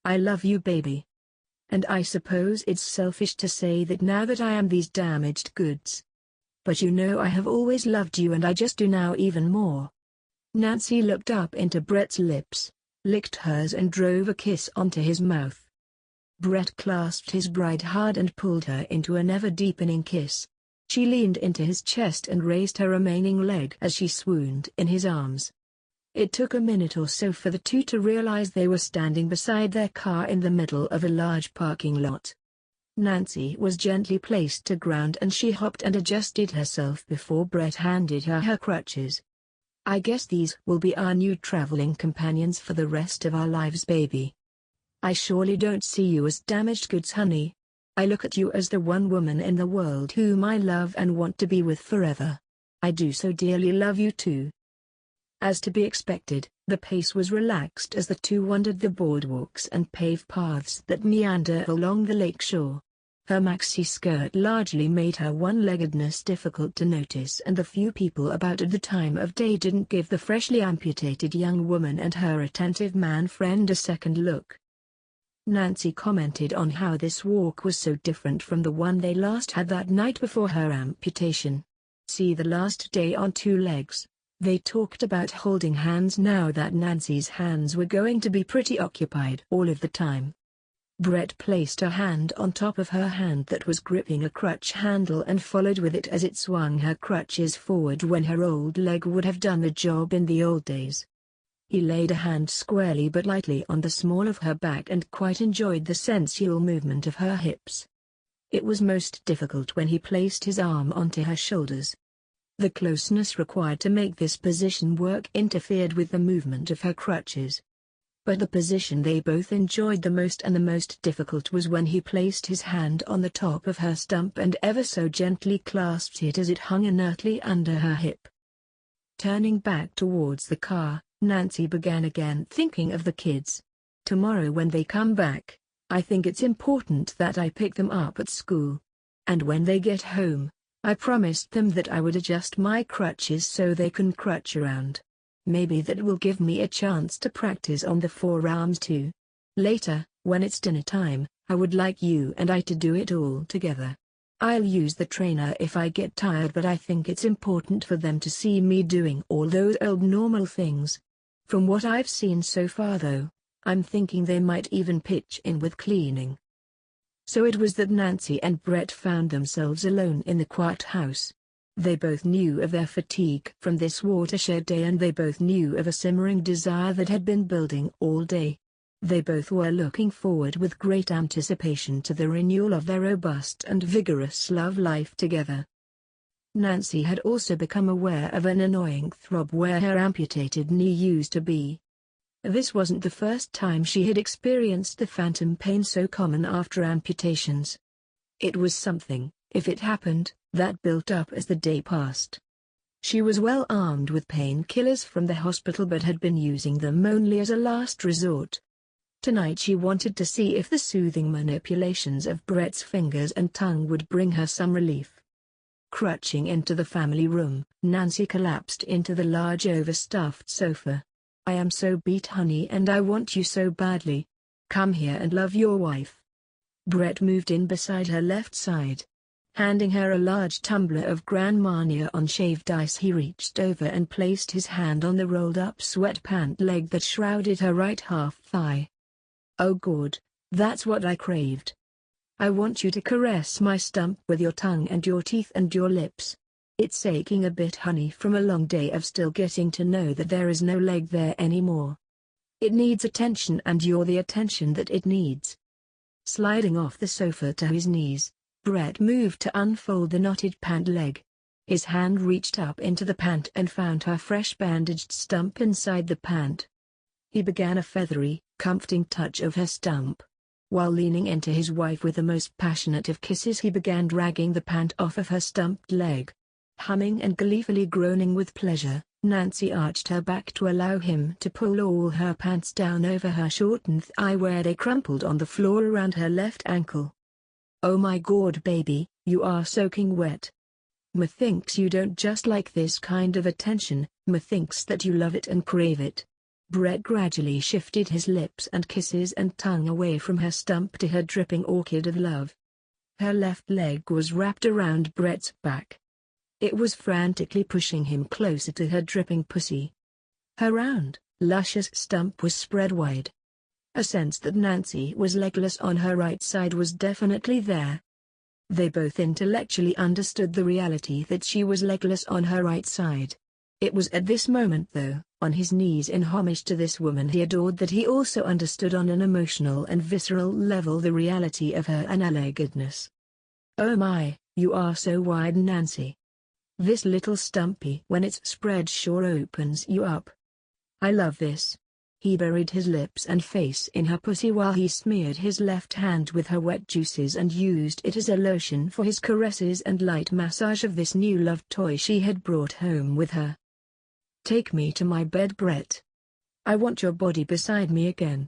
I love you, baby. And I suppose it's selfish to say that now that I am these damaged goods. But you know I have always loved you, and I just do now even more." Nancy looked up into Brett's lips, licked hers and drove a kiss onto his mouth. Brett clasped his bride hard and pulled her into an ever-deepening kiss. She leaned into his chest and raised her remaining leg as she swooned in his arms. It took a minute or so for the two to realize they were standing beside their car in the middle of a large parking lot. Nancy was gently placed to ground and she hopped and adjusted herself before Brett handed her her crutches. "I guess these will be our new traveling companions for the rest of our lives, baby. I surely don't see you as damaged goods, honey. I look at you as the one woman in the world whom I love and want to be with forever. I do so dearly love you too." As to be expected, the pace was relaxed as the two wandered the boardwalks and paved paths that meander along the lake shore. Her maxi skirt largely made her one-leggedness difficult to notice, and the few people about at the time of day didn't give the freshly amputated young woman and her attentive man friend a second look. Nancy commented on how this walk was so different from the one they last had that night before her amputation. See the last day on two legs. They talked about holding hands now that Nancy's hands were going to be pretty occupied all of the time. Brett placed a hand on top of her hand that was gripping a crutch handle and followed with it as it swung her crutches forward when her old leg would have done the job in the old days. He laid a hand squarely but lightly on the small of her back and quite enjoyed the sensual movement of her hips. It was most difficult when he placed his arm onto her shoulders. The closeness required to make this position work interfered with the movement of her crutches. But the position they both enjoyed the most and the most difficult was when he placed his hand on the top of her stump and ever so gently clasped it as it hung inertly under her hip. Turning back towards the car, Nancy began again thinking of the kids. "Tomorrow when they come back, I think it's important that I pick them up at school. And when they get home, I promised them that I would adjust my crutches so they can crutch around. Maybe that will give me a chance to practice on the forearms too. Later, when it's dinner time, I would like you and I to do it all together. I'll use the trainer if I get tired, but I think it's important for them to see me doing all those old normal things. From what I've seen so far though, I'm thinking they might even pitch in with cleaning." So it was that Nancy and Brett found themselves alone in the quiet house. They both knew of their fatigue from this watershed day, and they both knew of a simmering desire that had been building all day. They both were looking forward with great anticipation to the renewal of their robust and vigorous love life together. Nancy had also become aware of an annoying throb where her amputated knee used to be. This wasn't the first time she had experienced the phantom pain so common after amputations. It was something, if it happened, that built up as the day passed. She was well armed with painkillers from the hospital but had been using them only as a last resort. Tonight she wanted to see if the soothing manipulations of Brett's fingers and tongue would bring her some relief. Crutching into the family room, Nancy collapsed into the large overstuffed sofa. "I am so beat, honey, and I want you so badly. Come here and love your wife." Brett moved in beside her left side. Handing her a large tumbler of Grand Marnier on shaved ice, he reached over and placed his hand on the rolled-up sweatpant leg that shrouded her right half thigh. "Oh God, that's what I craved. I want you to caress my stump with your tongue and your teeth and your lips. It's aching a bit, honey, from a long day of still getting to know that there is no leg there anymore. It needs attention and you're the attention that it needs." Sliding off the sofa to his knees, Brett moved to unfold the knotted pant leg. His hand reached up into the pant and found her fresh bandaged stump inside the pant. He began a feathery, comforting touch of her stump. While leaning into his wife with the most passionate of kisses, he began dragging the pant off of her stumped leg. Humming and gleefully groaning with pleasure, Nancy arched her back to allow him to pull all her pants down over her shortened thigh where they crumpled on the floor around her left ankle. "Oh my God, baby, you are soaking wet. Methinks you don't just like this kind of attention, methinks that you love it and crave it. Brett gradually shifted his lips and kisses and tongue away from her stump to her dripping orchid of love. Her left leg was wrapped around Brett's back. It was frantically pushing him closer to her dripping pussy. Her round, luscious stump was spread wide. A sense that Nancy was legless on her right side was definitely there. They both intellectually understood the reality that she was legless on her right side. It was at this moment though, on his knees in homage to this woman he adored, that he also understood on an emotional and visceral level the reality of her unalliedness. "Oh my, you are so wide, Nancy. This little stumpy when it's spread sure opens you up. I love this." He buried his lips and face in her pussy while he smeared his left hand with her wet juices and used it as a lotion for his caresses and light massage of this new love toy she had brought home with her. "Take me to my bed, Brett. I want your body beside me again."